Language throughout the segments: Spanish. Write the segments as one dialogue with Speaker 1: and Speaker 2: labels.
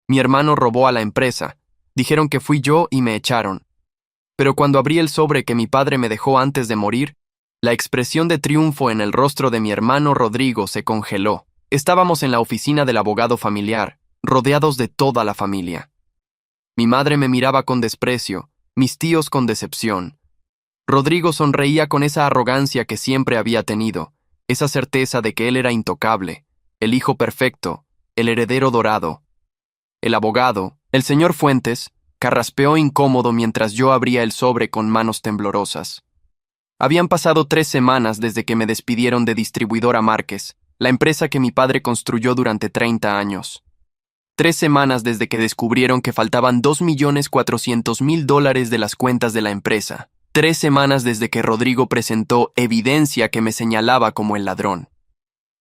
Speaker 1: Mi hermano robó a la empresa. Dijeron que fui yo y me echaron. Pero cuando abrí el sobre que mi padre me dejó antes de morir, la expresión de triunfo en el rostro de mi hermano Rodrigo se congeló. Estábamos en la oficina del abogado familiar, rodeados de toda la familia. Mi madre me miraba con desprecio, mis tíos con decepción. Rodrigo sonreía con esa arrogancia que siempre había tenido, esa certeza de que él era intocable, el hijo perfecto, el heredero dorado. El abogado, el señor Fuentes, carraspeó incómodo mientras yo abría el sobre con manos temblorosas. Habían pasado 3 semanas desde que me despidieron de Distribuidora Márquez, la empresa que mi padre construyó durante 30 años. 3 semanas desde que descubrieron que faltaban $2.400.000 de las cuentas de la empresa. 3 semanas desde que Rodrigo presentó evidencia que me señalaba como el ladrón.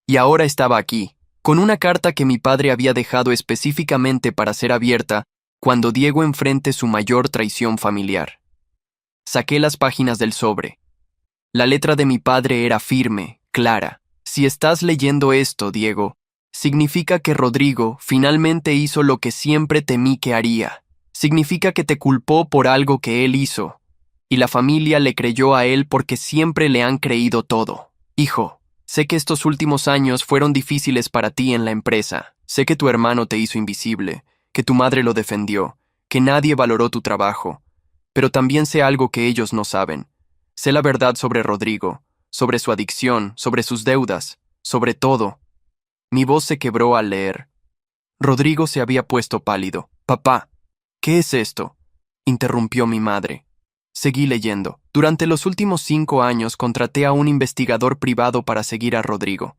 Speaker 1: Y ahora estaba aquí, con una carta que mi padre había dejado específicamente para ser abierta cuando Diego enfrente su mayor traición familiar. Saqué las páginas del sobre. La letra de mi padre era firme, clara. Si estás leyendo esto, Diego, significa que Rodrigo finalmente hizo lo que siempre temí que haría. Significa que te culpó por algo que él hizo. Y la familia le creyó a él porque siempre le han creído todo. Hijo, sé que estos últimos años fueron difíciles para ti en la empresa. Sé que tu hermano te hizo invisible, que tu madre lo defendió, que nadie valoró tu trabajo. Pero también sé algo que ellos no saben. Sé la verdad sobre Rodrigo, sobre su adicción, sobre sus deudas, sobre todo. Mi voz se quebró al leer. Rodrigo se había puesto pálido. «Papá, ¿qué es esto?», interrumpió mi madre. Seguí leyendo. Durante los últimos 5 años contraté a un investigador privado para seguir a Rodrigo.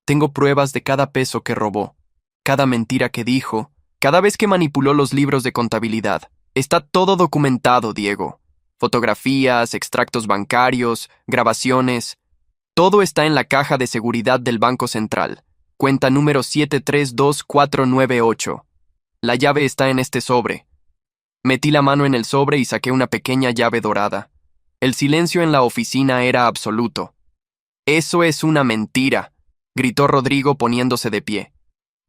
Speaker 1: Tengo pruebas de cada peso que robó, cada mentira que dijo, cada vez que manipuló los libros de contabilidad. Está todo documentado, Diego. Fotografías, extractos bancarios, grabaciones. Todo está en la caja de seguridad del Banco Central. Cuenta número 732498. La llave está en este sobre. Metí la mano en el sobre y saqué una pequeña llave dorada. El silencio en la oficina era absoluto. «Eso es una mentira», gritó Rodrigo poniéndose de pie.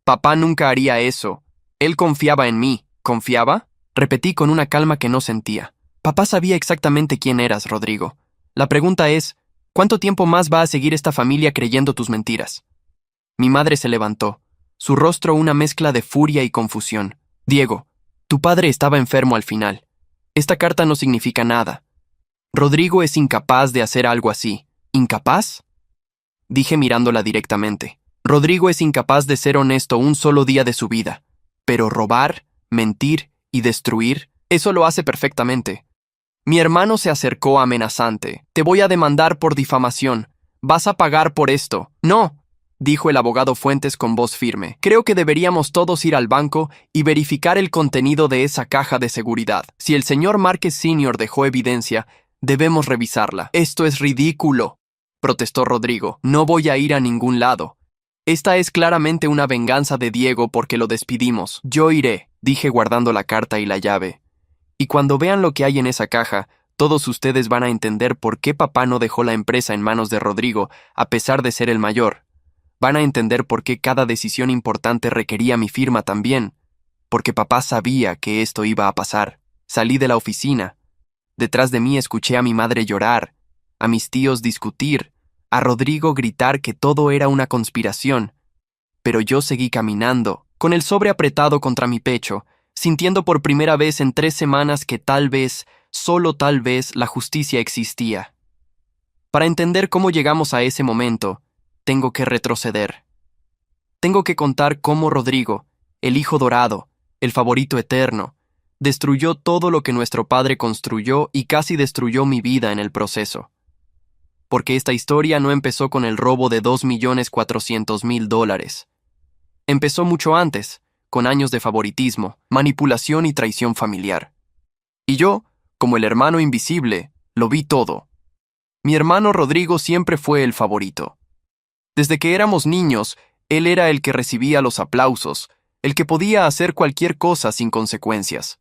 Speaker 1: «Papá nunca haría eso. Él confiaba en mí». «¿Confiaba?», repetí con una calma que no sentía. «Papá sabía exactamente quién eras, Rodrigo. La pregunta es, ¿cuánto tiempo más va a seguir esta familia creyendo tus mentiras?». Mi madre se levantó, su rostro una mezcla de furia y confusión. «Diego, tu padre estaba enfermo al final. Esta carta no significa nada. Rodrigo es incapaz de hacer algo así». «¿Incapaz?», dije mirándola directamente. «Rodrigo es incapaz de ser honesto un solo día de su vida. Pero robar, mentir y destruir, eso lo hace perfectamente». Mi hermano se acercó amenazante. «Te voy a demandar por difamación. Vas a pagar por esto». «No», dijo el abogado Fuentes con voz firme. «Creo que deberíamos todos ir al banco y verificar el contenido de esa caja de seguridad. Si el señor Márquez Sr. dejó evidencia, debemos revisarla». «Esto es ridículo», protestó Rodrigo. «No voy a ir a ningún lado. Esta es claramente una venganza de Diego porque lo despidimos». «Yo iré», dije guardando la carta y la llave. «Y cuando vean lo que hay en esa caja, todos ustedes van a entender por qué papá no dejó la empresa en manos de Rodrigo, a pesar de ser el mayor. Van a entender por qué cada decisión importante requería mi firma también, porque papá sabía que esto iba a pasar». Salí de la oficina. Detrás de mí escuché a mi madre llorar, a mis tíos discutir, a Rodrigo gritar que todo era una conspiración. Pero yo seguí caminando, con el sobre apretado contra mi pecho, sintiendo por primera vez en 3 semanas que tal vez, solo tal vez, la justicia existía. Para entender cómo llegamos a ese momento, tengo que retroceder. Tengo que contar cómo Rodrigo, el hijo dorado, el favorito eterno, destruyó todo lo que nuestro padre construyó y casi destruyó mi vida en el proceso. Porque esta historia no empezó con el robo de $2.400.000. Empezó mucho antes, con años de favoritismo, manipulación y traición familiar. Y yo, como el hermano invisible, lo vi todo. Mi hermano Rodrigo siempre fue el favorito. Desde que éramos niños, él era el que recibía los aplausos, el que podía hacer cualquier cosa sin consecuencias.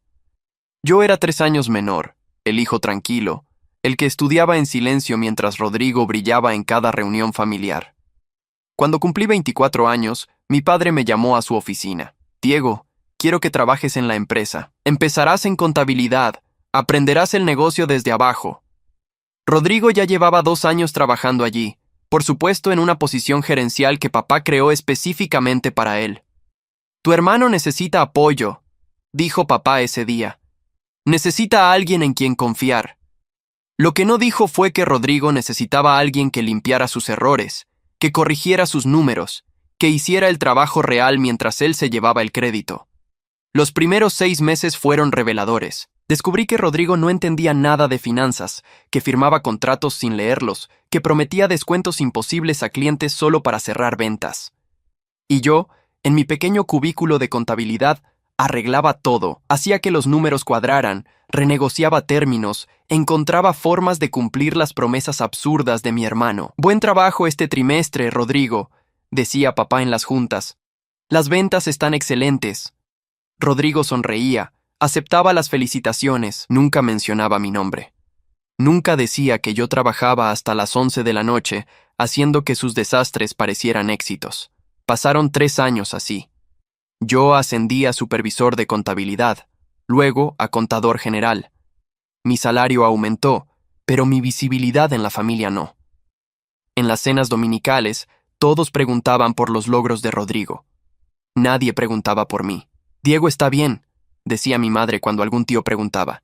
Speaker 1: Yo era 3 años menor, el hijo tranquilo, el que estudiaba en silencio mientras Rodrigo brillaba en cada reunión familiar. Cuando cumplí 24 años, mi padre me llamó a su oficina. «Diego, quiero que trabajes en la empresa. Empezarás en contabilidad, aprenderás el negocio desde abajo. Rodrigo ya llevaba 2 años trabajando allí, por supuesto en una posición gerencial que papá creó específicamente para él. Tu hermano necesita apoyo, dijo papá ese día. Necesita a alguien en quien confiar. Lo que no dijo fue que Rodrigo necesitaba a alguien que limpiara sus errores, que corrigiera sus números, que hiciera el trabajo real mientras él se llevaba el crédito. Los primeros 6 meses fueron reveladores. Descubrí que Rodrigo no entendía nada de finanzas, que firmaba contratos sin leerlos, que prometía descuentos imposibles a clientes solo para cerrar ventas. Y yo, en mi pequeño cubículo de contabilidad, arreglaba todo, hacía que los números cuadraran, renegociaba términos, encontraba formas de cumplir las promesas absurdas de mi hermano. Buen trabajo este trimestre, Rodrigo, decía papá en las juntas. Las ventas están excelentes. Rodrigo sonreía, aceptaba las felicitaciones, nunca mencionaba mi nombre. Nunca decía que yo trabajaba hasta las 11 de la noche, haciendo que sus desastres parecieran éxitos. Pasaron 3 años así. Yo ascendí a supervisor de contabilidad, luego a contador general. Mi salario aumentó, pero mi visibilidad en la familia no. En las cenas dominicales, todos preguntaban por los logros de Rodrigo. Nadie preguntaba por mí. Diego está bien, decía mi madre cuando algún tío preguntaba.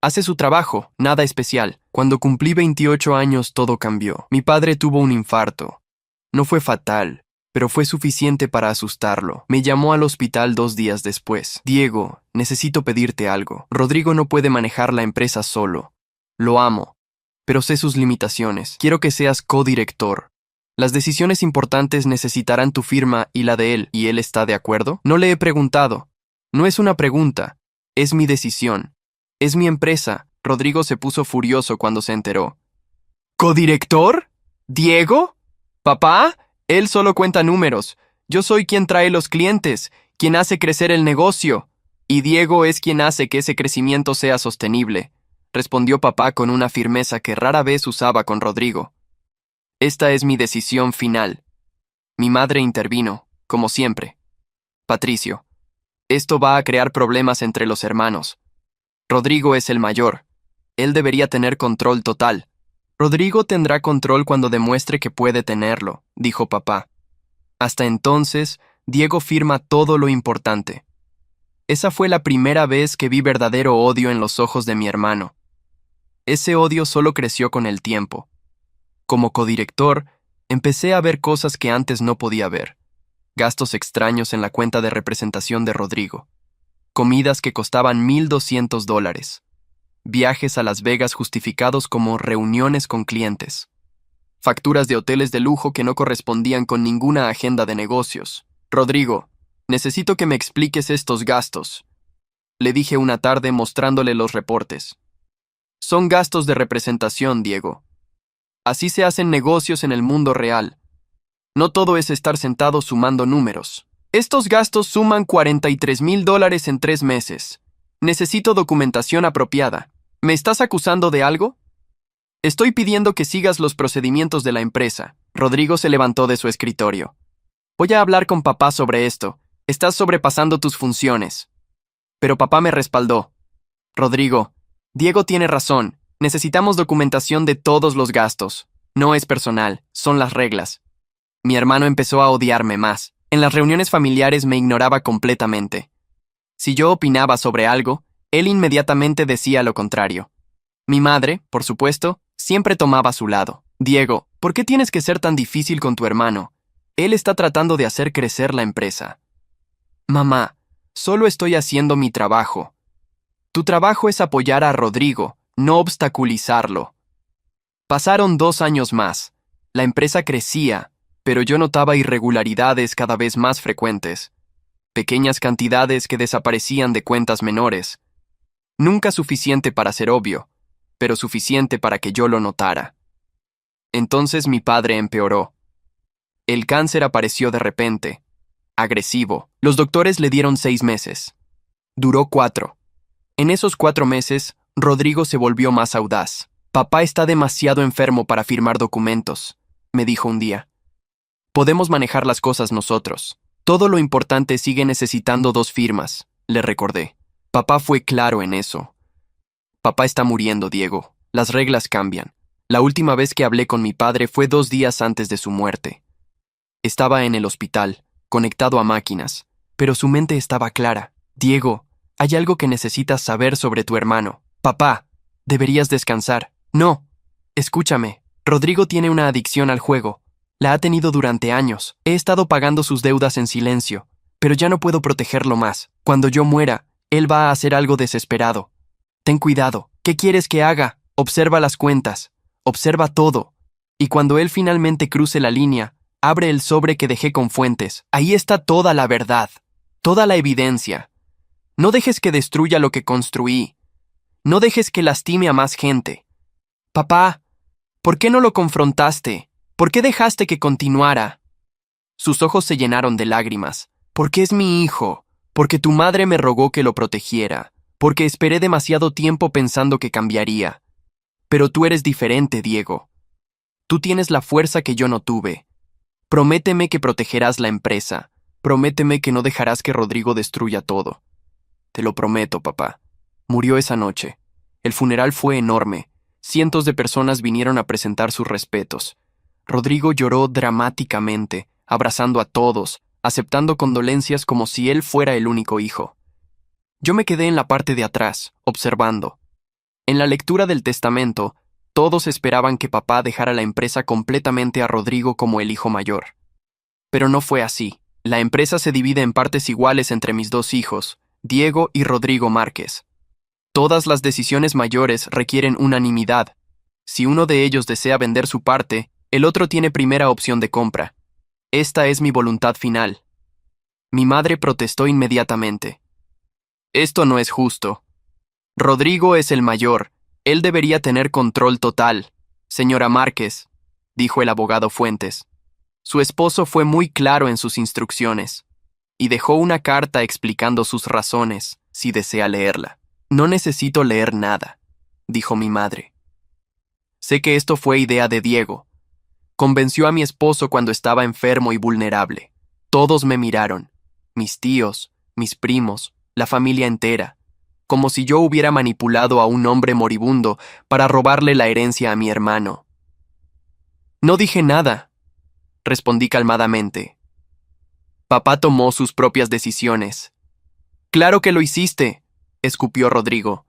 Speaker 1: Hace su trabajo, nada especial. Cuando cumplí 28 años todo cambió. Mi padre tuvo un infarto. No fue fatal, pero fue suficiente para asustarlo. Me llamó al hospital 2 días después. Diego, necesito pedirte algo. Rodrigo no puede manejar la empresa solo. Lo amo, pero sé sus limitaciones. Quiero que seas codirector. Las decisiones importantes necesitarán tu firma y la de él, ¿y él está de acuerdo? No le he preguntado. No es una pregunta, es mi decisión. Es mi empresa. Rodrigo se puso furioso cuando se enteró. ¿Codirector? ¿Diego? ¿Papá? Él solo cuenta números. Yo soy quien trae los clientes, quien hace crecer el negocio. Y Diego es quien hace que ese crecimiento sea sostenible, respondió papá con una firmeza que rara vez usaba con Rodrigo. Esta es mi decisión final. Mi madre intervino, como siempre. Patricio, esto va a crear problemas entre los hermanos. Rodrigo es el mayor. Él debería tener control total. Rodrigo tendrá control cuando demuestre que puede tenerlo, dijo papá. Hasta entonces, Diego firma todo lo importante. Esa fue la primera vez que vi verdadero odio en los ojos de mi hermano. Ese odio solo creció con el tiempo. Como codirector, empecé a ver cosas que antes no podía ver. Gastos extraños en la cuenta de representación de Rodrigo. Comidas que costaban $1,200. Viajes a Las Vegas justificados como reuniones con clientes. Facturas de hoteles de lujo que no correspondían con ninguna agenda de negocios. Rodrigo, necesito que me expliques estos gastos, le dije una tarde mostrándole los reportes. Son gastos de representación, Diego. Así se hacen negocios en el mundo real. No todo es estar sentado sumando números. Estos gastos suman $43,000 en 3 meses. Necesito documentación apropiada. ¿Me estás acusando de algo? Estoy pidiendo que sigas los procedimientos de la empresa. Rodrigo se levantó de su escritorio. Voy a hablar con papá sobre esto. Estás sobrepasando tus funciones. Pero papá me respaldó. Rodrigo, Diego tiene razón. Necesitamos documentación de todos los gastos. No es personal, son las reglas. Mi hermano empezó a odiarme más. En las reuniones familiares me ignoraba completamente. Si yo opinaba sobre algo, él inmediatamente decía lo contrario. Mi madre, por supuesto, siempre tomaba su lado. Diego, ¿por qué tienes que ser tan difícil con tu hermano? Él está tratando de hacer crecer la empresa. Mamá, solo estoy haciendo mi trabajo. Tu trabajo es apoyar a Rodrigo, no obstaculizarlo. Pasaron 2 años más. La empresa crecía, pero yo notaba irregularidades cada vez más frecuentes. Pequeñas cantidades que desaparecían de cuentas menores. Nunca suficiente para ser obvio, pero suficiente para que yo lo notara. Entonces mi padre empeoró. El cáncer apareció de repente, agresivo. Los doctores le dieron 6 meses. Duró 4. En esos 4 meses, Rodrigo se volvió más audaz. Papá está demasiado enfermo para firmar documentos, me dijo un día. Podemos manejar las cosas nosotros. Todo lo importante sigue necesitando 2 firmas, le recordé. Papá fue claro en eso. Papá está muriendo, Diego. Las reglas cambian. La última vez que hablé con mi padre fue 2 días antes de su muerte. Estaba en el hospital, conectado a máquinas, pero su mente estaba clara. Diego, hay algo que necesitas saber sobre tu hermano. Papá, deberías descansar. No, escúchame. Rodrigo tiene una adicción al juego. La ha tenido durante años. He estado pagando sus deudas en silencio, pero ya no puedo protegerlo más. Cuando yo muera, él va a hacer algo desesperado. Ten cuidado. ¿Qué quieres que haga? Observa las cuentas. Observa todo. Y cuando él finalmente cruce la línea, abre el sobre que dejé con fuentes. Ahí está toda la verdad. Toda la evidencia. No dejes que destruya lo que construí. No dejes que lastime a más gente. Papá, ¿por qué no lo confrontaste? ¿Por qué dejaste que continuara? Sus ojos se llenaron de lágrimas. Porque es mi hijo. Porque tu madre me rogó que lo protegiera. Porque esperé demasiado tiempo pensando que cambiaría. Pero tú eres diferente, Diego. Tú tienes la fuerza que yo no tuve. Prométeme que protegerás la empresa. Prométeme que no dejarás que Rodrigo destruya todo. Te lo prometo, papá. Murió esa noche. El funeral fue enorme. Cientos de personas vinieron a presentar sus respetos. Rodrigo lloró dramáticamente, abrazando a todos, aceptando condolencias como si él fuera el único hijo. Yo me quedé en la parte de atrás, observando. En la lectura del testamento, todos esperaban que papá dejara la empresa completamente a Rodrigo como el hijo mayor. Pero no fue así. La empresa se divide en partes iguales entre mis 2 hijos, Diego y Rodrigo Márquez. Todas las decisiones mayores requieren unanimidad. Si uno de ellos desea vender su parte, el otro tiene primera opción de compra. Esta es mi voluntad final. Mi madre protestó inmediatamente. Esto no es justo. Rodrigo es el mayor. Él debería tener control total. Señora Márquez, dijo el abogado Fuentes. Su esposo fue muy claro en sus instrucciones y dejó una carta explicando sus razones, si desea leerla. No necesito leer nada, dijo mi madre. Sé que esto fue idea de Diego. Convenció a mi esposo cuando estaba enfermo y vulnerable. Todos me miraron, mis tíos, mis primos, la familia entera, como si yo hubiera manipulado a un hombre moribundo para robarle la herencia a mi hermano. No dije nada, respondí calmadamente. Papá tomó sus propias decisiones. Claro que lo hiciste, escupió Rodrigo.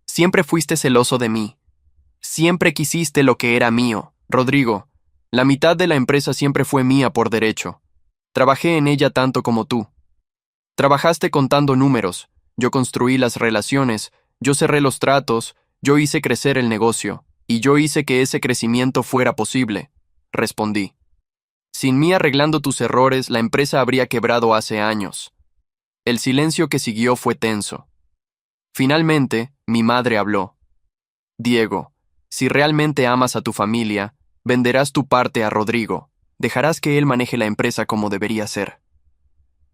Speaker 1: Siempre fuiste celoso de mí. Siempre quisiste lo que era mío. Rodrigo, la mitad de la empresa siempre fue mía por derecho. Trabajé en ella tanto como tú. Trabajaste contando números, yo construí las relaciones, yo cerré los tratos, yo hice crecer el negocio, y yo hice que ese crecimiento fuera posible, respondí. Sin mí arreglando tus errores, la empresa habría quebrado hace años. El silencio que siguió fue tenso. Finalmente, mi madre habló. Diego, si realmente amas a tu familia, venderás tu parte a Rodrigo. Dejarás que él maneje la empresa como debería ser.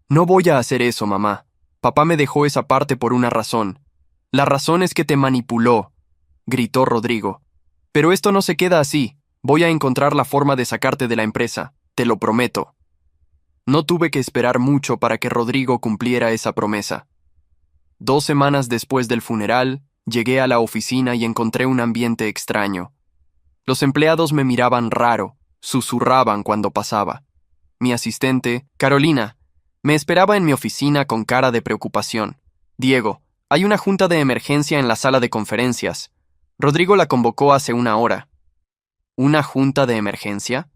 Speaker 1: No voy a hacer eso, mamá. Papá me dejó esa parte por una razón. La razón es que te manipuló, gritó Rodrigo. Pero esto no se queda así. Voy a encontrar la forma de sacarte de la empresa, te lo prometo. No tuve que esperar mucho para que Rodrigo cumpliera esa promesa. 2 semanas después del funeral, llegué a la oficina y encontré un ambiente extraño. Los empleados me miraban raro, susurraban cuando pasaba. Mi asistente, Carolina, me esperaba en mi oficina con cara de preocupación. Diego, hay una junta de emergencia en la sala de conferencias. Rodrigo la convocó hace 1 hora. ¿Una junta de emergencia?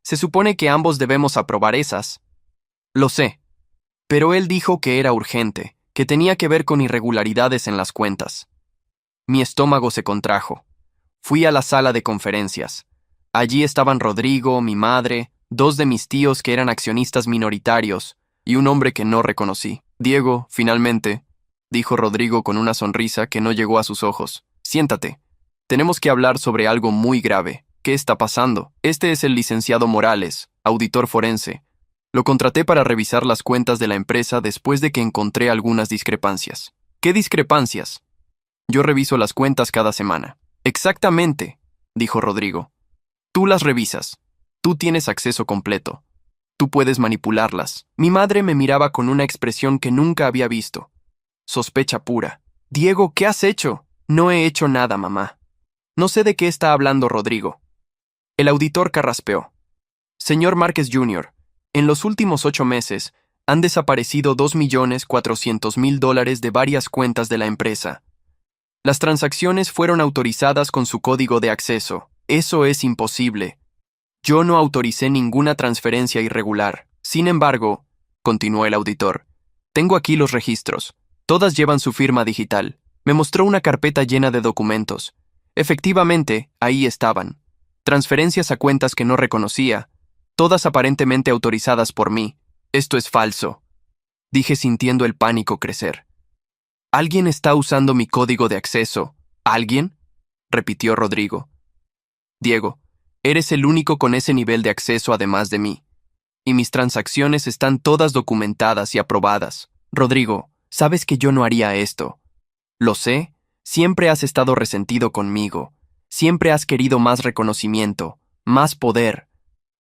Speaker 1: Se supone que ambos debemos aprobar esas. Lo sé, pero él dijo que era urgente, que tenía que ver con irregularidades en las cuentas. Mi estómago se contrajo. Fui a la sala de conferencias. Allí estaban Rodrigo, mi madre, 2 de mis tíos que eran accionistas minoritarios, y un hombre que no reconocí. Diego, finalmente, dijo Rodrigo con una sonrisa que no llegó a sus ojos. Siéntate. Tenemos que hablar sobre algo muy grave. ¿Qué está pasando? Este es el licenciado Morales, auditor forense. Lo contraté para revisar las cuentas de la empresa después de que encontré algunas discrepancias. ¿Qué discrepancias? Yo reviso las cuentas cada semana. Exactamente, dijo Rodrigo. Tú las revisas. Tú tienes acceso completo. Tú puedes manipularlas. Mi madre me miraba con una expresión que nunca había visto. Sospecha pura. Diego, ¿qué has hecho? No he hecho nada, mamá. No sé de qué está hablando Rodrigo. El auditor carraspeó. Señor Márquez Jr., en los últimos 8 meses han desaparecido $2.400.000 de varias cuentas de la empresa. Las transacciones fueron autorizadas con su código de acceso. Eso es imposible. Yo no autoricé ninguna transferencia irregular. Sin embargo, continuó el auditor, tengo aquí los registros. Todas llevan su firma digital. Me mostró una carpeta llena de documentos. Efectivamente, ahí estaban. Transferencias a cuentas que no reconocía, todas aparentemente autorizadas por mí. Esto es falso, dije sintiendo el pánico crecer. ¿Alguien está usando mi código de acceso? ¿Alguien?, repitió Rodrigo. Diego, eres el único con ese nivel de acceso además de mí. Y mis transacciones están todas documentadas y aprobadas. Rodrigo, sabes que yo no haría esto. Lo sé, siempre has estado resentido conmigo. Siempre has querido más reconocimiento, más poder.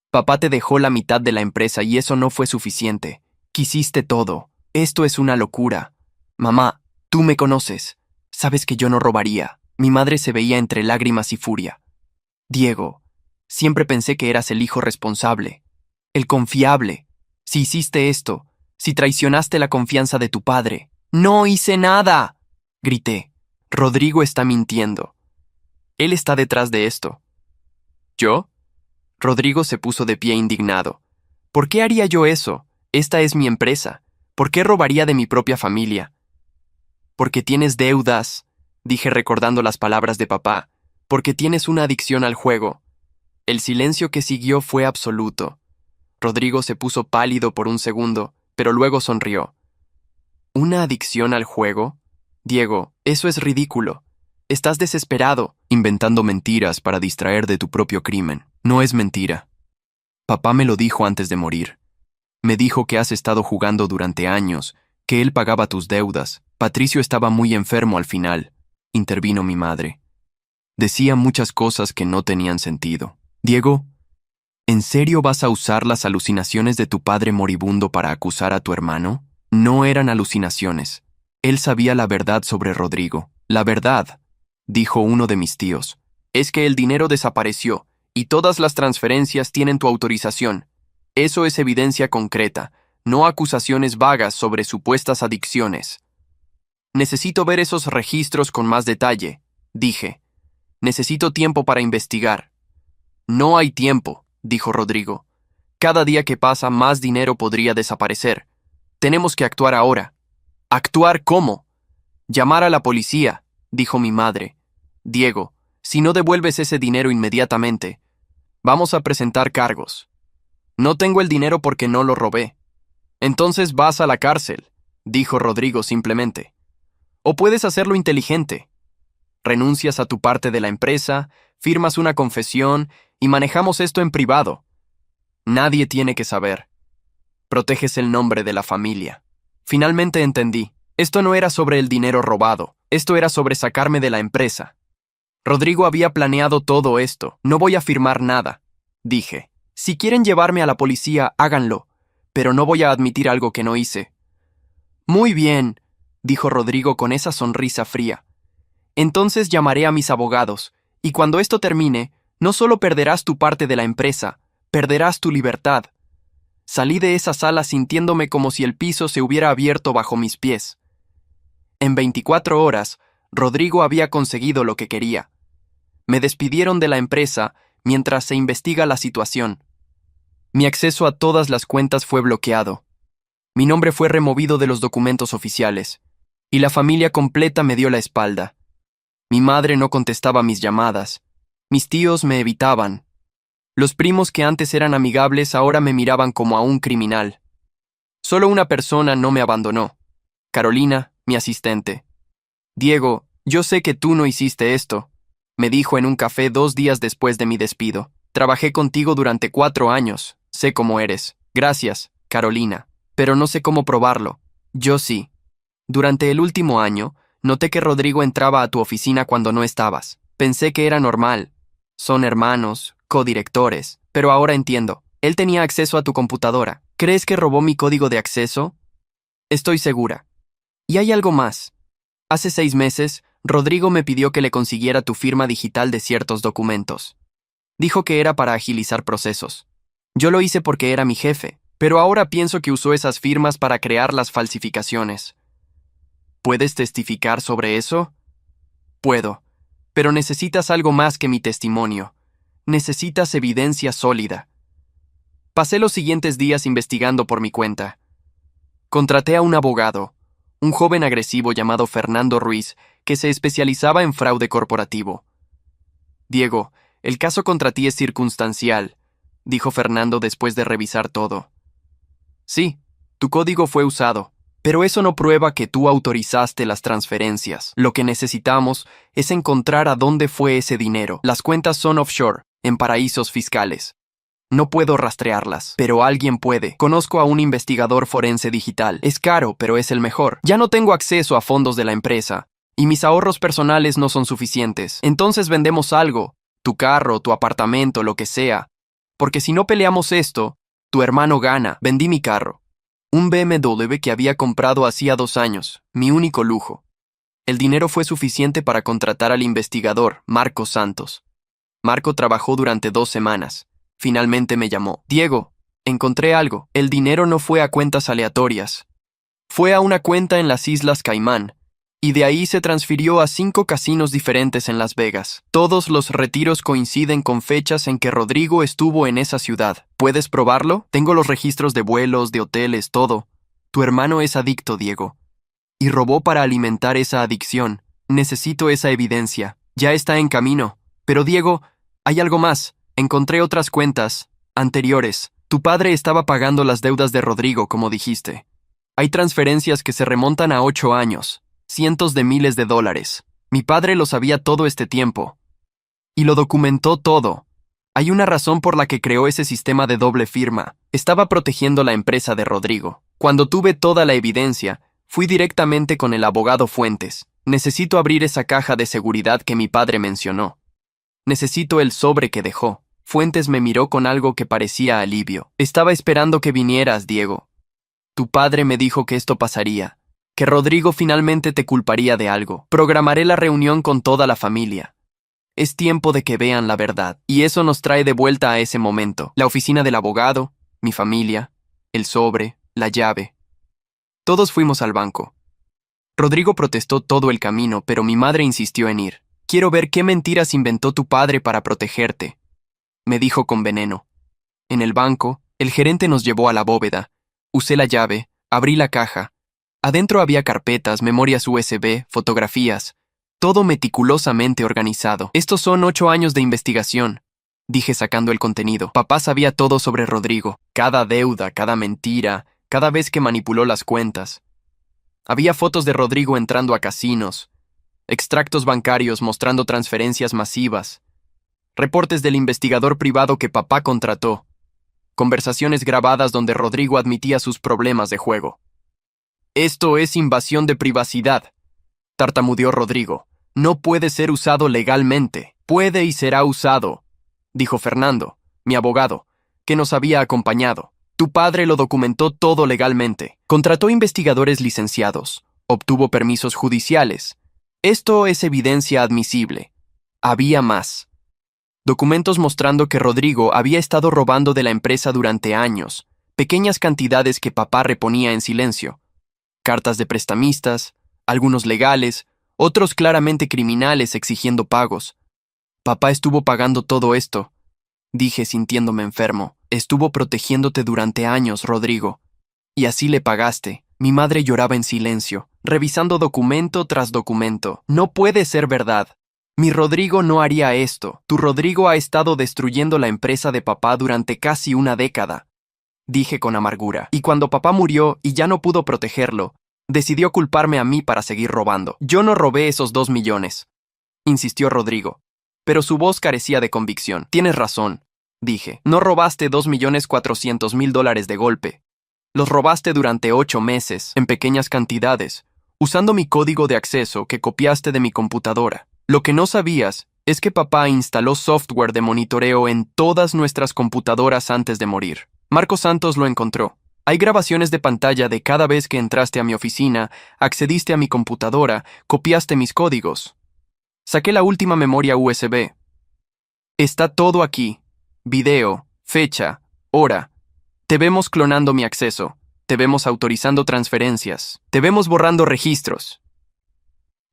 Speaker 1: Papá te dejó la mitad de la empresa y eso no fue suficiente. Quisiste todo. Esto es una locura. Mamá, tú me conoces. Sabes que yo no robaría. Mi madre se veía entre lágrimas y furia. Diego, siempre pensé que eras el hijo responsable, el confiable. Si hiciste esto, si traicionaste la confianza de tu padre. ¡No hice nada!, grité. Rodrigo está mintiendo. Él está detrás de esto. ¿Yo? Rodrigo se puso de pie indignado. ¿Por qué haría yo eso? Esta es mi empresa. ¿Por qué robaría de mi propia familia? Porque tienes deudas, dije recordando las palabras de papá. Porque tienes una adicción al juego. El silencio que siguió fue absoluto. Rodrigo se puso pálido por un segundo, pero luego sonrió. ¿Una adicción al juego? Diego, eso es ridículo. Estás desesperado, inventando mentiras para distraer de tu propio crimen. No es mentira. Papá me lo dijo antes de morir. Me dijo que has estado jugando durante años, que él pagaba tus deudas. Patricio estaba muy enfermo al final, intervino mi madre. Decía muchas cosas que no tenían sentido. Diego, ¿en serio vas a usar las alucinaciones de tu padre moribundo para acusar a tu hermano? No eran alucinaciones. Él sabía la verdad sobre Rodrigo. La verdad, dijo uno de mis tíos, es que el dinero desapareció y todas las transferencias tienen tu autorización. Eso es evidencia concreta, no acusaciones vagas sobre supuestas adicciones. Necesito ver esos registros con más detalle, dije. Necesito tiempo para investigar. No hay tiempo, dijo Rodrigo. Cada día que pasa más dinero podría desaparecer. Tenemos que actuar ahora. ¿Actuar cómo? Llamar a la policía, dijo mi madre. Diego, si no devuelves ese dinero inmediatamente, vamos a presentar cargos. No tengo el dinero porque no lo robé. Entonces vas a la cárcel, dijo Rodrigo simplemente. O puedes hacerlo inteligente. Renuncias a tu parte de la empresa, firmas una confesión y manejamos esto en privado. Nadie tiene que saber. Proteges el nombre de la familia. Finalmente entendí. Esto no era sobre el dinero robado. Esto era sobre sacarme de la empresa. Rodrigo había planeado todo esto. No voy a firmar nada, dije. Si quieren llevarme a la policía, háganlo, pero no voy a admitir algo que no hice. Muy bien, dijo Rodrigo con esa sonrisa fría. Entonces llamaré a mis abogados, y cuando esto termine, no solo perderás tu parte de la empresa, perderás tu libertad. Salí de esa sala sintiéndome como si el piso se hubiera abierto bajo mis pies. En 24 horas, Rodrigo había conseguido lo que quería. Me despidieron de la empresa mientras se investiga la situación. Mi acceso a todas las cuentas fue bloqueado. Mi nombre fue removido de los documentos oficiales, y la familia completa me dio la espalda. Mi madre no contestaba mis llamadas. Mis tíos me evitaban. Los primos que antes eran amigables ahora me miraban como a un criminal. Solo una persona no me abandonó. Carolina, mi asistente. Diego, yo sé que tú no hiciste esto, me dijo en un café 2 días después de mi despido. Trabajé contigo durante 4 años. Sé cómo eres. Gracias, Carolina. Pero no sé cómo probarlo. Yo sí. Durante el último año, noté que Rodrigo entraba a tu oficina cuando no estabas. Pensé que era normal. Son hermanos, codirectores. Pero ahora entiendo. Él tenía acceso a tu computadora. ¿Crees que robó mi código de acceso? Estoy segura. Y hay algo más. Hace 6 meses, Rodrigo me pidió que le consiguiera tu firma digital de ciertos documentos. Dijo que era para agilizar procesos. Yo lo hice porque era mi jefe, pero ahora pienso que usó esas firmas para crear las falsificaciones. ¿Puedes testificar sobre eso? Puedo, pero necesitas algo más que mi testimonio. Necesitas evidencia sólida. Pasé los siguientes días investigando por mi cuenta. Contraté a un abogado, un joven agresivo llamado Fernando Ruiz, que se especializaba en fraude corporativo. Diego, el caso contra ti es circunstancial, dijo Fernando después de revisar todo. Sí, tu código fue usado, pero eso no prueba que tú autorizaste las transferencias. Lo que necesitamos es encontrar a dónde fue ese dinero. Las cuentas son offshore, en paraísos fiscales. No puedo rastrearlas, pero alguien puede. Conozco a un investigador forense digital. Es caro, pero es el mejor. Ya no tengo acceso a fondos de la empresa, y mis ahorros personales no son suficientes. Entonces vendemos algo, tu carro, tu apartamento, lo que sea. Porque si no peleamos esto, tu hermano gana. Vendí mi carro. Un BMW que había comprado hacía 2 años, mi único lujo. El dinero fue suficiente para contratar al investigador, Marco Santos. Marco trabajó durante 2 semanas. Finalmente me llamó. Diego, encontré algo. El dinero no fue a cuentas aleatorias. Fue a una cuenta en las Islas Caimán, y de ahí se transfirió a 5 casinos diferentes en Las Vegas. Todos los retiros coinciden con fechas en que Rodrigo estuvo en esa ciudad. ¿Puedes probarlo? Tengo los registros de vuelos, de hoteles, todo. Tu hermano es adicto, Diego. Y robó para alimentar esa adicción. Necesito esa evidencia. Ya está en camino. Pero Diego, hay algo más. Encontré otras cuentas, anteriores. Tu padre estaba pagando las deudas de Rodrigo, como dijiste. Hay transferencias que se remontan a 8 años, cientos de miles de dólares. Mi padre lo sabía todo este tiempo. Y lo documentó todo. Hay una razón por la que creó ese sistema de doble firma. Estaba protegiendo la empresa de Rodrigo. Cuando tuve toda la evidencia, fui directamente con el abogado Fuentes. Necesito abrir esa caja de seguridad que mi padre mencionó. Necesito el sobre que dejó. Fuentes me miró con algo que parecía alivio. Estaba esperando que vinieras, Diego. Tu padre me dijo que esto pasaría, que Rodrigo finalmente te culparía de algo. Programaré la reunión con toda la familia. Es tiempo de que vean la verdad, y eso nos trae de vuelta a ese momento. La oficina del abogado, mi familia, el sobre, la llave. Todos fuimos al banco. Rodrigo protestó todo el camino, pero mi madre insistió en ir. Quiero ver qué mentiras inventó tu padre para protegerte, me dijo con veneno. En el banco, el gerente nos llevó a la bóveda. Usé la llave, abrí la caja. Adentro había carpetas, memorias USB, fotografías, todo meticulosamente organizado. Estos son 8 años de investigación, dije sacando el contenido. Papá sabía todo sobre Rodrigo, cada deuda, cada mentira, cada vez que manipuló las cuentas. Había fotos de Rodrigo entrando a casinos, extractos bancarios mostrando transferencias masivas, reportes del investigador privado que papá contrató, conversaciones grabadas donde Rodrigo admitía sus problemas de juego. Esto es invasión de privacidad, tartamudeó Rodrigo. No puede ser usado legalmente. Puede y será usado, dijo Fernando, mi abogado, que nos había acompañado. Tu padre lo documentó todo legalmente. Contrató investigadores licenciados, obtuvo permisos judiciales. Esto es evidencia admisible. Había más. Documentos mostrando que Rodrigo había estado robando de la empresa durante años, pequeñas cantidades que papá reponía en silencio. Cartas de prestamistas, algunos legales, otros claramente criminales exigiendo pagos. Papá estuvo pagando todo esto, dije sintiéndome enfermo. Estuvo protegiéndote durante años, Rodrigo. Y así le pagaste. Mi madre lloraba en silencio, revisando documento tras documento. No puede ser verdad. Mi Rodrigo no haría esto. Tu Rodrigo ha estado destruyendo la empresa de papá durante casi una década, dije con amargura. Y cuando papá murió y ya no pudo protegerlo, decidió culparme a mí para seguir robando. Yo no robé esos 2 millones, insistió Rodrigo, pero su voz carecía de convicción. Tienes razón, dije. No robaste 2.400.000 de golpe. Los robaste durante 8 meses, en pequeñas cantidades, usando mi código de acceso que copiaste de mi computadora. Lo que no sabías es que papá instaló software de monitoreo en todas nuestras computadoras antes de morir. Marco Santos lo encontró. Hay grabaciones de pantalla de cada vez que entraste a mi oficina, accediste a mi computadora, copiaste mis códigos. Saqué la última memoria USB. Está todo aquí. Video, fecha, hora. Te vemos clonando mi acceso. Te vemos autorizando transferencias. Te vemos borrando registros.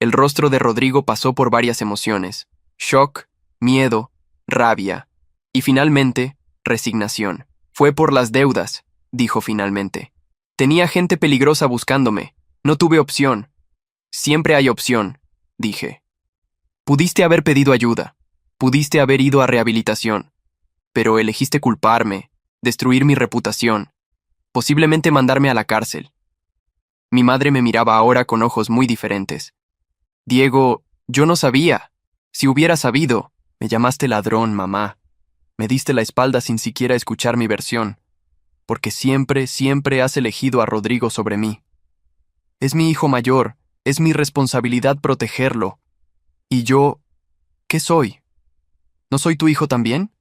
Speaker 1: El rostro de Rodrigo pasó por varias emociones. Shock, miedo, rabia. Y finalmente, resignación. Fue por las deudas, dijo finalmente. Tenía gente peligrosa buscándome. No tuve opción. Siempre hay opción, dije. Pudiste haber pedido ayuda. Pudiste haber ido a rehabilitación. Pero elegiste culparme, destruir mi reputación, posiblemente mandarme a la cárcel. Mi madre me miraba ahora con ojos muy diferentes. Diego, yo no sabía. Si hubiera sabido, me llamaste ladrón, mamá. Me diste la espalda sin siquiera escuchar mi versión, porque siempre, siempre has elegido a Rodrigo sobre mí. Es mi hijo mayor, es mi responsabilidad protegerlo. ¿Y yo, qué soy? ¿No soy tu hijo también?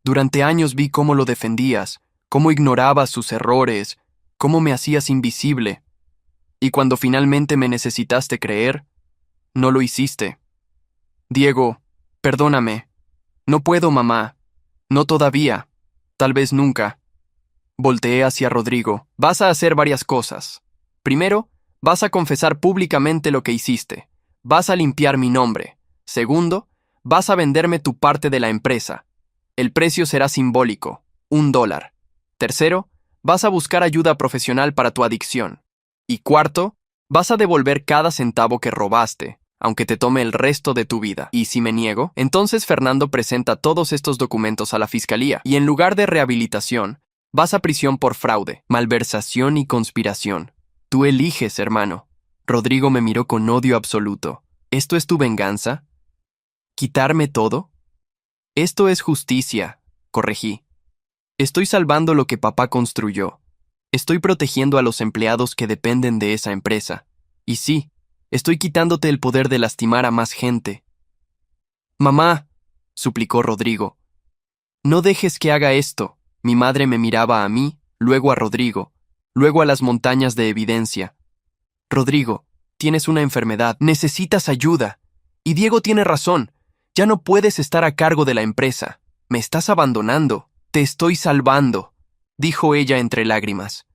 Speaker 1: Durante años vi cómo lo defendías, cómo ignorabas sus errores, cómo me hacías invisible. Y cuando finalmente me necesitaste creer, no lo hiciste. Diego, perdóname. No puedo, mamá. No todavía. Tal vez nunca. Volteé hacia Rodrigo. Vas a hacer varias cosas. Primero, vas a confesar públicamente lo que hiciste. Vas a limpiar mi nombre. Segundo, vas a venderme tu parte de la empresa. El precio será simbólico, $1. Tercero, vas a buscar ayuda profesional para tu adicción. Y cuarto, vas a devolver cada centavo que robaste, aunque te tome el resto de tu vida. Y si me niego, entonces Fernando presenta todos estos documentos a la fiscalía, y en lugar de rehabilitación, vas a prisión por fraude, malversación y conspiración. Tú eliges, hermano. Rodrigo me miró con odio absoluto. ¿Esto es tu venganza? ¿Quitarme todo? Esto es justicia, corregí. Estoy salvando lo que papá construyó. Estoy protegiendo a los empleados que dependen de esa empresa. Y sí, estoy quitándote el poder de lastimar a más gente. Mamá, suplicó Rodrigo. No dejes que haga esto. Mi madre me miraba a mí, luego a Rodrigo, luego a las montañas de evidencia. Rodrigo, tienes una enfermedad, necesitas ayuda. Y Diego tiene razón. Ya no puedes estar a cargo de la empresa. Me estás abandonando. Te estoy salvando, dijo ella entre lágrimas.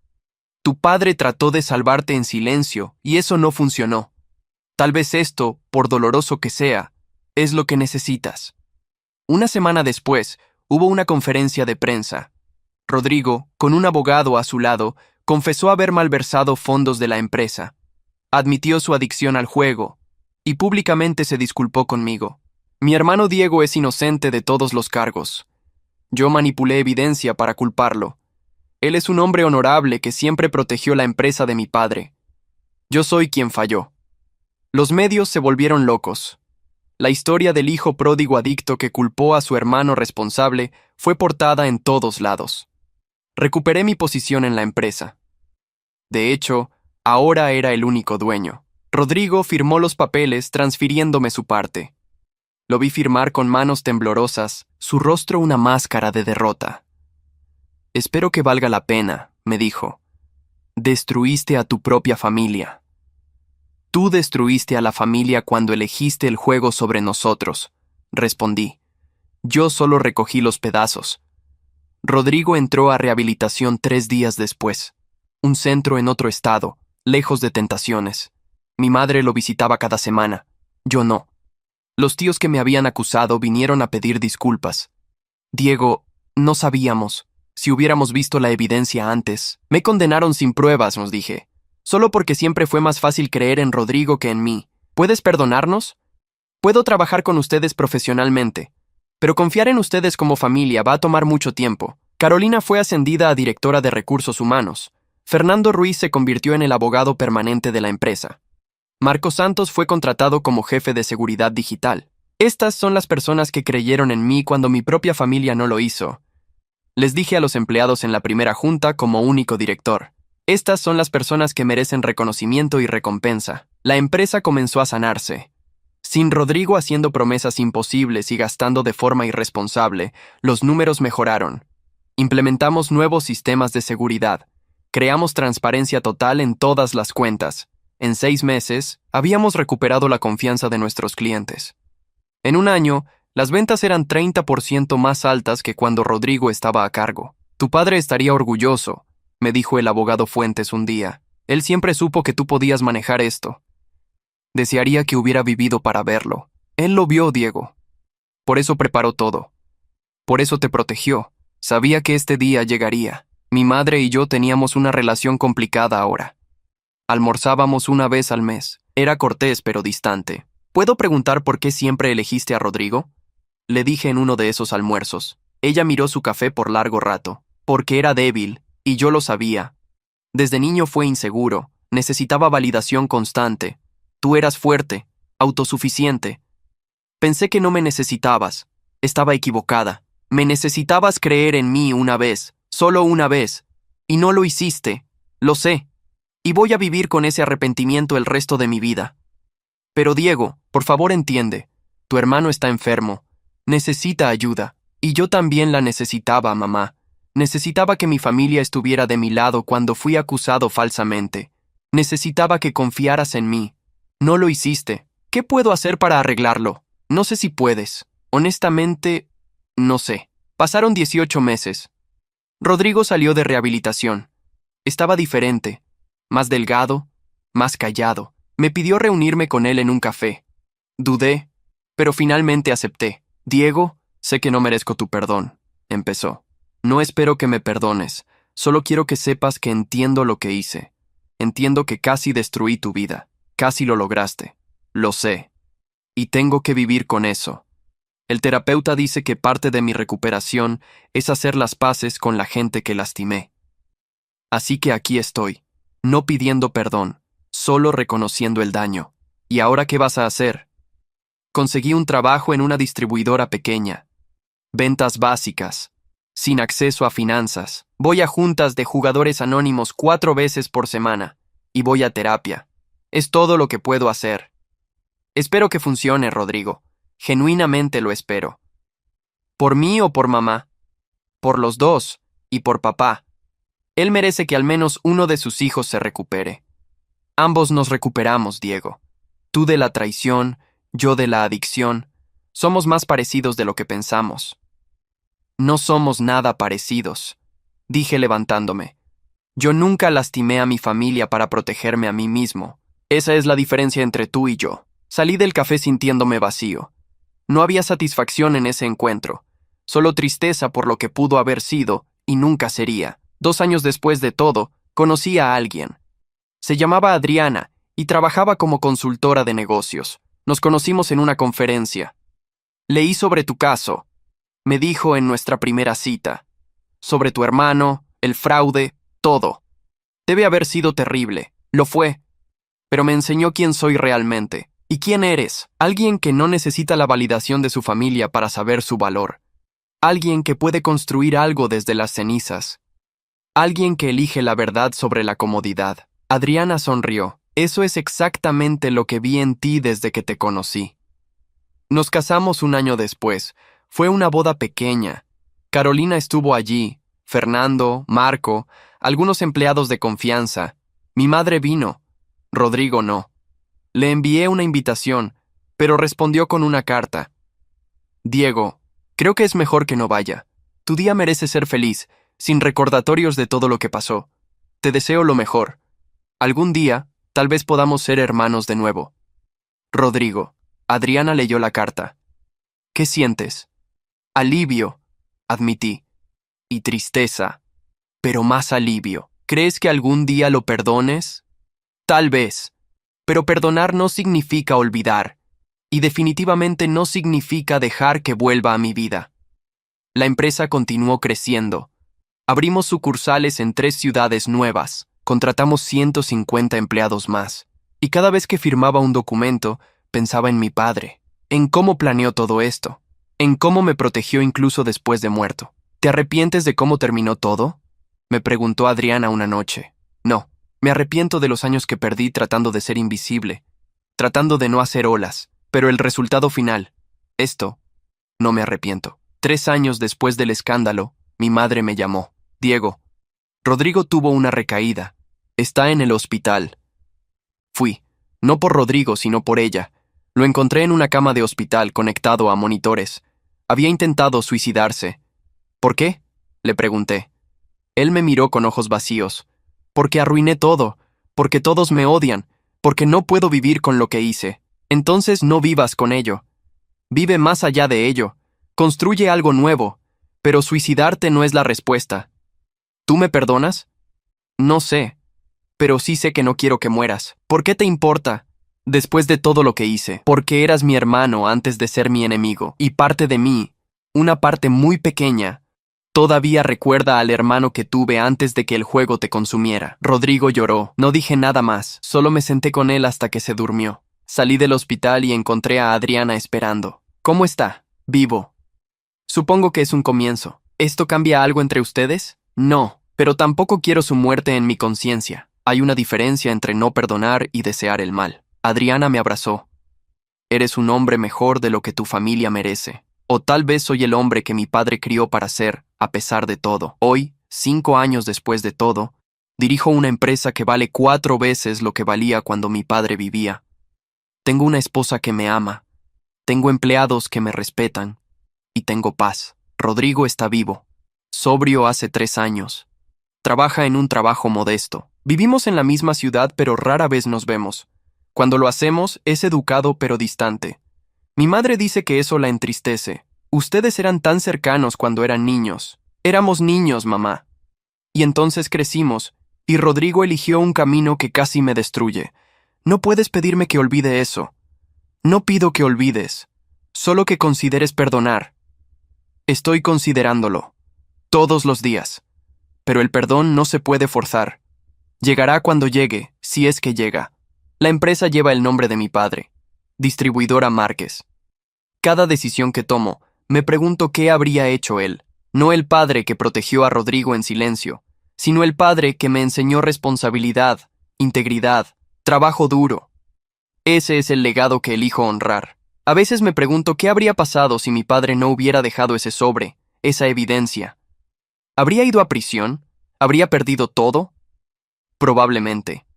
Speaker 1: Tu padre trató de salvarte en silencio, y eso no funcionó. Tal vez esto, por doloroso que sea, es lo que necesitas. Una semana después, hubo una conferencia de prensa. Rodrigo, con un abogado a su lado, confesó haber malversado fondos de la empresa. Admitió su adicción al juego, y públicamente se disculpó conmigo. Mi hermano Diego es inocente de todos los cargos. Yo manipulé evidencia para culparlo. Él es un hombre honorable que siempre protegió la empresa de mi padre. Yo soy quien falló. Los medios se volvieron locos. La historia del hijo pródigo adicto que culpó a su hermano responsable fue portada en todos lados. Recuperé mi posición en la empresa. De hecho, ahora era el único dueño. Rodrigo firmó los papeles transfiriéndome su parte. Lo vi firmar con manos temblorosas, su rostro una máscara de derrota. Espero que valga la pena, me dijo. Destruiste a tu propia familia. Tú destruiste a la familia cuando elegiste el juego sobre nosotros, respondí. Yo solo recogí los pedazos. Rodrigo entró a rehabilitación 3 días después. Un centro en otro estado, lejos de tentaciones. Mi madre lo visitaba cada semana. Yo no. Los tíos que me habían acusado vinieron a pedir disculpas. Diego, no sabíamos. Si hubiéramos visto la evidencia antes. Me condenaron sin pruebas, nos dije. Solo porque siempre fue más fácil creer en Rodrigo que en mí. ¿Puedes perdonarnos? Puedo trabajar con ustedes profesionalmente, pero confiar en ustedes como familia va a tomar mucho tiempo. Carolina fue ascendida a directora de recursos humanos. Fernando Ruiz se convirtió en el abogado permanente de la empresa. Marcos Santos fue contratado como jefe de seguridad digital. Estas son las personas que creyeron en mí cuando mi propia familia no lo hizo. Les dije a los empleados en la primera junta como único director. Estas son las personas que merecen reconocimiento y recompensa. La empresa comenzó a sanarse. Sin Rodrigo haciendo promesas imposibles y gastando de forma irresponsable, los números mejoraron. Implementamos nuevos sistemas de seguridad. Creamos transparencia total en todas las cuentas. En 6 meses, habíamos recuperado la confianza de nuestros clientes. En un año, las ventas eran 30% más altas que cuando Rodrigo estaba a cargo. Tu padre estaría orgulloso, me dijo el abogado Fuentes un día. Él siempre supo que tú podías manejar esto. Desearía que hubiera vivido para verlo. Él lo vio, Diego. Por eso preparó todo. Por eso te protegió. Sabía que este día llegaría. Mi madre y yo teníamos una relación complicada ahora. Almorzábamos una vez al mes. Era cortés pero distante. ¿Puedo preguntar por qué siempre elegiste a Rodrigo? Le dije en uno de esos almuerzos. Ella miró su café por largo rato. Porque era débil, y yo lo sabía. Desde niño fue inseguro, necesitaba validación constante. Tú eras fuerte, autosuficiente. Pensé que no me necesitabas. Estaba equivocada. Me necesitabas creer en mí una vez, solo una vez. Y no lo hiciste. Lo sé. Y voy a vivir con ese arrepentimiento el resto de mi vida. Pero Diego, por favor entiende. Tu hermano está enfermo. Necesita ayuda. Y yo también la necesitaba, mamá. Necesitaba que mi familia estuviera de mi lado cuando fui acusado falsamente. Necesitaba que confiaras en mí. No lo hiciste. ¿Qué puedo hacer para arreglarlo? No sé si puedes. Honestamente, no sé. Pasaron 18 meses. Rodrigo salió de rehabilitación. Estaba diferente. Más delgado, más callado. Me pidió reunirme con él en un café. Dudé, pero finalmente acepté. Diego, sé que no merezco tu perdón, empezó. No espero que me perdones, solo quiero que sepas que entiendo lo que hice. Entiendo que casi destruí tu vida, casi lo lograste. Lo sé. Y tengo que vivir con eso. El terapeuta dice que parte de mi recuperación es hacer las paces con la gente que lastimé. Así que aquí estoy, no pidiendo perdón, solo reconociendo el daño. ¿Y ahora qué vas a hacer? Conseguí un trabajo en una distribuidora pequeña. Ventas básicas. Sin acceso a finanzas. Voy a juntas de jugadores anónimos 4 veces por semana. Y voy a terapia. Es todo lo que puedo hacer. Espero que funcione, Rodrigo. Genuinamente lo espero. ¿Por mí o por mamá? Por los dos. Y por papá. Él merece que al menos uno de sus hijos se recupere. Ambos nos recuperamos, Diego. Tú de la traición, yo de la adicción. Somos más parecidos de lo que pensamos. No somos nada parecidos, dije levantándome. Yo nunca lastimé a mi familia para protegerme a mí mismo. Esa es la diferencia entre tú y yo. Salí del café sintiéndome vacío. No había satisfacción en ese encuentro, solo tristeza por lo que pudo haber sido y nunca sería. 2 años después de todo, conocí a alguien. Se llamaba Adriana y trabajaba como consultora de negocios. Nos conocimos en una conferencia. Leí sobre tu caso, me dijo en nuestra primera cita. Sobre tu hermano, el fraude, todo. Debe haber sido terrible, lo fue. Pero me enseñó quién soy realmente. ¿Y quién eres? Alguien que no necesita la validación de su familia para saber su valor. Alguien que puede construir algo desde las cenizas. Alguien que elige la verdad sobre la comodidad. Adriana sonrió. Eso es exactamente lo que vi en ti desde que te conocí. Nos casamos un año después. Fue una boda pequeña. Carolina estuvo allí, Fernando, Marco, algunos empleados de confianza. Mi madre vino. Rodrigo no. Le envié una invitación, pero respondió con una carta. Diego, creo que es mejor que no vaya. Tu día merece ser feliz, sin recordatorios de todo lo que pasó. Te deseo lo mejor. Algún día, tal vez podamos ser hermanos de nuevo. Rodrigo. Adriana leyó la carta. ¿Qué sientes? Alivio, admití. Y tristeza. Pero más alivio. ¿Crees que algún día lo perdones? Tal vez. Pero perdonar no significa olvidar. Y definitivamente no significa dejar que vuelva a mi vida. La empresa continuó creciendo. Abrimos sucursales en 3 ciudades nuevas. Contratamos 150 empleados más. Y cada vez que firmaba un documento, pensaba en mi padre. En cómo planeó todo esto. En cómo me protegió incluso después de muerto. ¿Te arrepientes de cómo terminó todo? Me preguntó Adriana una noche. No, me arrepiento de los años que perdí tratando de ser invisible, tratando de no hacer olas, pero el resultado final, esto, no me arrepiento. 3 años después del escándalo, mi madre me llamó. Diego, Rodrigo tuvo una recaída. Está en el hospital. Fui, no por Rodrigo, sino por ella. Lo encontré en una cama de hospital conectado a monitores. Había intentado suicidarse. ¿Por qué?, le pregunté. Él me miró con ojos vacíos. Porque arruiné todo, porque todos me odian, porque no puedo vivir con lo que hice. Entonces no vivas con ello. Vive más allá de ello. Construye algo nuevo. Pero suicidarte no es la respuesta. ¿Tú me perdonas? No sé. Pero sí sé que no quiero que mueras. ¿Por qué te importa? Después de todo lo que hice, porque eras mi hermano antes de ser mi enemigo, y parte de mí, una parte muy pequeña, todavía recuerda al hermano que tuve antes de que el juego te consumiera. Rodrigo lloró. No dije nada más, solo me senté con él hasta que se durmió. Salí del hospital y encontré a Adriana esperando. ¿Cómo está? Vivo. Supongo que es un comienzo. ¿Esto cambia algo entre ustedes? No, pero tampoco quiero su muerte en mi conciencia. Hay una diferencia entre no perdonar y desear el mal. Adriana me abrazó. Eres un hombre mejor de lo que tu familia merece. O tal vez soy el hombre que mi padre crió para ser, a pesar de todo. Hoy, 5 años después de todo, dirijo una empresa que vale 4 veces lo que valía cuando mi padre vivía. Tengo una esposa que me ama. Tengo empleados que me respetan. Y tengo paz. Rodrigo está vivo. Sobrio hace 3 años. Trabaja en un trabajo modesto. Vivimos en la misma ciudad, pero rara vez nos vemos. Cuando lo hacemos, es educado pero distante. Mi madre dice que eso la entristece. Ustedes eran tan cercanos cuando eran niños. Éramos niños, mamá. Y entonces crecimos, y Rodrigo eligió un camino que casi me destruye. No puedes pedirme que olvide eso. No pido que olvides, solo que consideres perdonar. Estoy considerándolo. Todos los días. Pero el perdón no se puede forzar. Llegará cuando llegue, si es que llega. La empresa lleva el nombre de mi padre, Distribuidora Márquez. Cada decisión que tomo, me pregunto qué habría hecho él. No el padre que protegió a Rodrigo en silencio, sino el padre que me enseñó responsabilidad, integridad, trabajo duro. Ese es el legado que elijo honrar. A veces me pregunto qué habría pasado si mi padre no hubiera dejado ese sobre, esa evidencia. ¿Habría ido a prisión? ¿Habría perdido todo? Probablemente.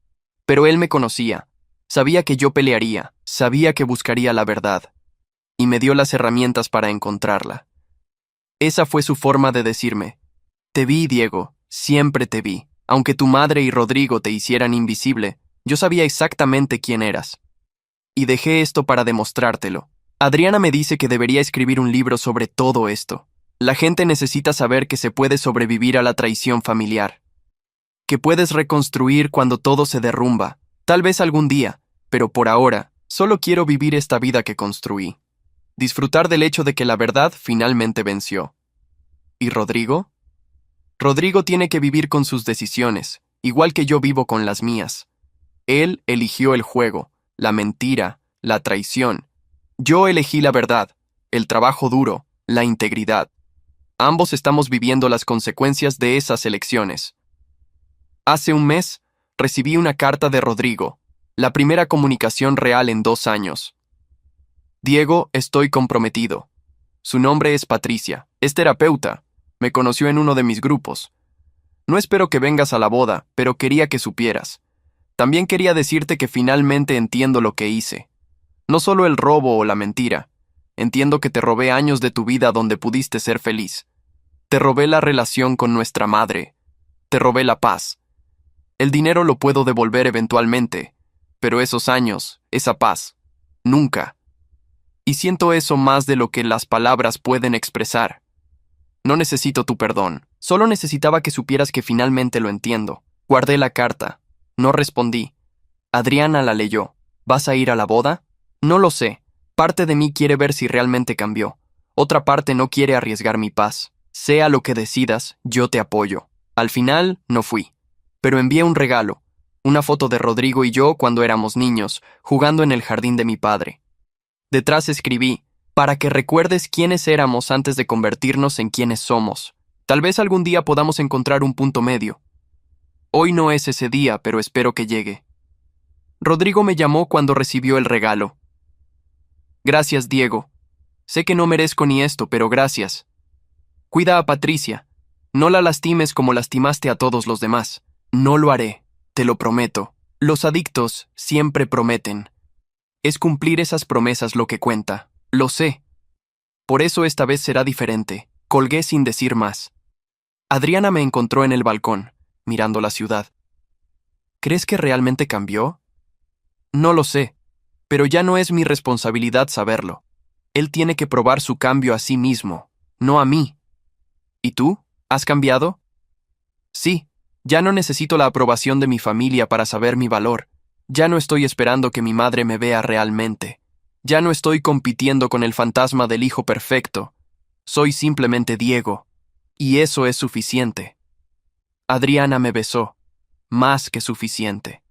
Speaker 1: Pero él me conocía. Sabía que yo pelearía, sabía que buscaría la verdad, y me dio las herramientas para encontrarla. Esa fue su forma de decirme: te vi, Diego, siempre te vi. Aunque tu madre y Rodrigo te hicieran invisible, yo sabía exactamente quién eras. Y dejé esto para demostrártelo. Adriana me dice que debería escribir un libro sobre todo esto. La gente necesita saber que se puede sobrevivir a la traición familiar. Que puedes reconstruir cuando todo se derrumba. Tal vez algún día, pero por ahora, solo quiero vivir esta vida que construí. Disfrutar del hecho de que la verdad finalmente venció. ¿Y Rodrigo? Rodrigo tiene que vivir con sus decisiones, igual que yo vivo con las mías. Él eligió el juego, la mentira, la traición. Yo elegí la verdad, el trabajo duro, la integridad. Ambos estamos viviendo las consecuencias de esas elecciones. Hace un mes, recibí una carta de Rodrigo, la primera comunicación real en 2 años. Diego, estoy comprometido. Su nombre es Patricia, es terapeuta, me conoció en uno de mis grupos. No espero que vengas a la boda, pero quería que supieras. También quería decirte que finalmente entiendo lo que hice. No solo el robo o la mentira. Entiendo que te robé años de tu vida donde pudiste ser feliz. Te robé la relación con nuestra madre. Te robé la paz. El dinero lo puedo devolver eventualmente, pero esos años, esa paz, nunca. Y siento eso más de lo que las palabras pueden expresar. No necesito tu perdón, solo necesitaba que supieras que finalmente lo entiendo. Guardé la carta, no respondí. Adriana la leyó. ¿Vas a ir a la boda? No lo sé. Parte de mí quiere ver si realmente cambió. Otra parte no quiere arriesgar mi paz. Sea lo que decidas, yo te apoyo. Al final, no fui. Pero envié un regalo, una foto de Rodrigo y yo cuando éramos niños, jugando en el jardín de mi padre. Detrás escribí: para que recuerdes quiénes éramos antes de convertirnos en quienes somos. Tal vez algún día podamos encontrar un punto medio. Hoy no es ese día, pero espero que llegue. Rodrigo me llamó cuando recibió el regalo. Gracias, Diego. Sé que no merezco ni esto, pero gracias. Cuida a Patricia. No la lastimes como lastimaste a todos los demás. No lo haré, te lo prometo. Los adictos siempre prometen. Es cumplir esas promesas lo que cuenta. Lo sé. Por eso esta vez será diferente. Colgué sin decir más. Adriana me encontró en el balcón, mirando la ciudad. ¿Crees que realmente cambió? No lo sé, pero ya no es mi responsabilidad saberlo. Él tiene que probar su cambio a sí mismo, no a mí. ¿Y tú? ¿Has cambiado? Sí, ya no necesito la aprobación de mi familia para saber mi valor. Ya no estoy esperando que mi madre me vea realmente. Ya no estoy compitiendo con el fantasma del hijo perfecto. Soy simplemente Diego. Y eso es suficiente. Adriana me besó. Más que suficiente.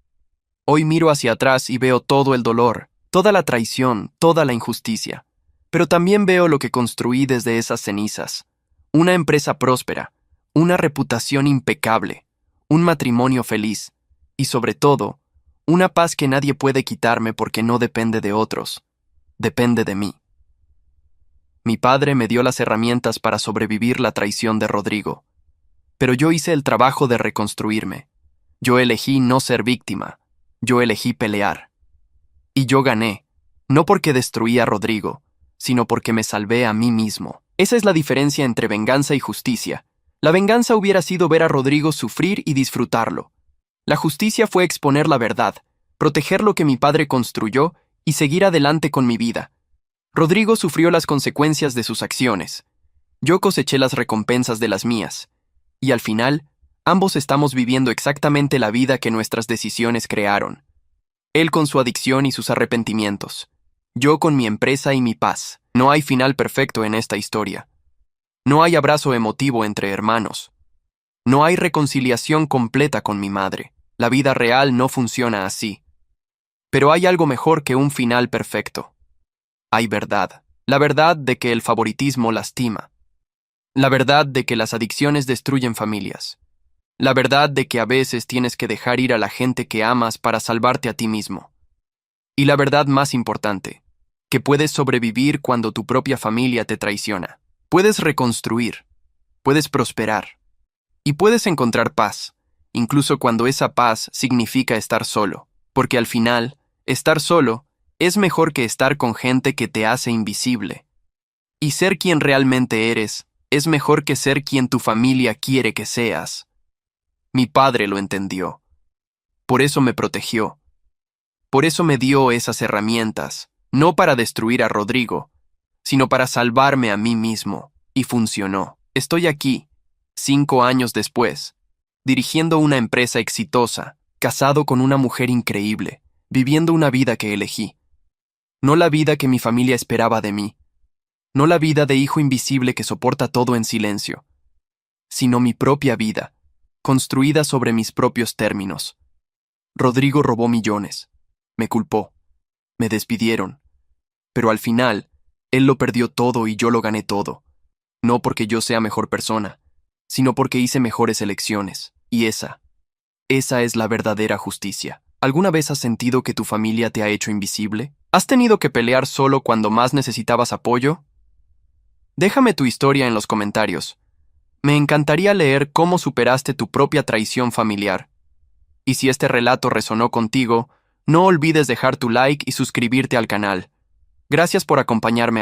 Speaker 1: Hoy miro hacia atrás y veo todo el dolor, toda la traición, toda la injusticia. Pero también veo lo que construí desde esas cenizas. Una empresa próspera, una reputación impecable, un matrimonio feliz y, sobre todo, una paz que nadie puede quitarme porque no depende de otros, depende de mí. Mi padre me dio las herramientas para sobrevivir la traición de Rodrigo, pero yo hice el trabajo de reconstruirme. Yo elegí no ser víctima, yo elegí pelear. Y yo gané, no porque destruí a Rodrigo, sino porque me salvé a mí mismo. Esa es la diferencia entre venganza y justicia. La venganza hubiera sido ver a Rodrigo sufrir y disfrutarlo. La justicia fue exponer la verdad, proteger lo que mi padre construyó y seguir adelante con mi vida. Rodrigo sufrió las consecuencias de sus acciones. Yo coseché las recompensas de las mías. Y al final, ambos estamos viviendo exactamente la vida que nuestras decisiones crearon. Él con su adicción y sus arrepentimientos. Yo con mi empresa y mi paz. No hay final perfecto en esta historia. No hay abrazo emotivo entre hermanos. No hay reconciliación completa con mi madre. La vida real no funciona así. Pero hay algo mejor que un final perfecto. Hay verdad. La verdad de que el favoritismo lastima. La verdad de que las adicciones destruyen familias. La verdad de que a veces tienes que dejar ir a la gente que amas para salvarte a ti mismo. Y la verdad más importante, que puedes sobrevivir cuando tu propia familia te traiciona. Puedes reconstruir, puedes prosperar y puedes encontrar paz, incluso cuando esa paz significa estar solo, porque al final, estar solo es mejor que estar con gente que te hace invisible. Y ser quien realmente eres es mejor que ser quien tu familia quiere que seas. Mi padre lo entendió. Por eso me protegió. Por eso me dio esas herramientas, no para destruir a Rodrigo, sino para salvarme a mí mismo. Y funcionó. Estoy aquí, 5 años después, dirigiendo una empresa exitosa, casado con una mujer increíble, viviendo una vida que elegí. No la vida que mi familia esperaba de mí. No la vida de hijo invisible que soporta todo en silencio, sino mi propia vida, construida sobre mis propios términos. Rodrigo robó millones. Me culpó. Me despidieron. Pero al final, él lo perdió todo y yo lo gané todo. No porque yo sea mejor persona, sino porque hice mejores elecciones. Y esa es la verdadera justicia. ¿Alguna vez has sentido que tu familia te ha hecho invisible? ¿Has tenido que pelear solo cuando más necesitabas apoyo? Déjame tu historia en los comentarios. Me encantaría leer cómo superaste tu propia traición familiar. Y si este relato resonó contigo, no olvides dejar tu like y suscribirte al canal. Gracias por acompañarme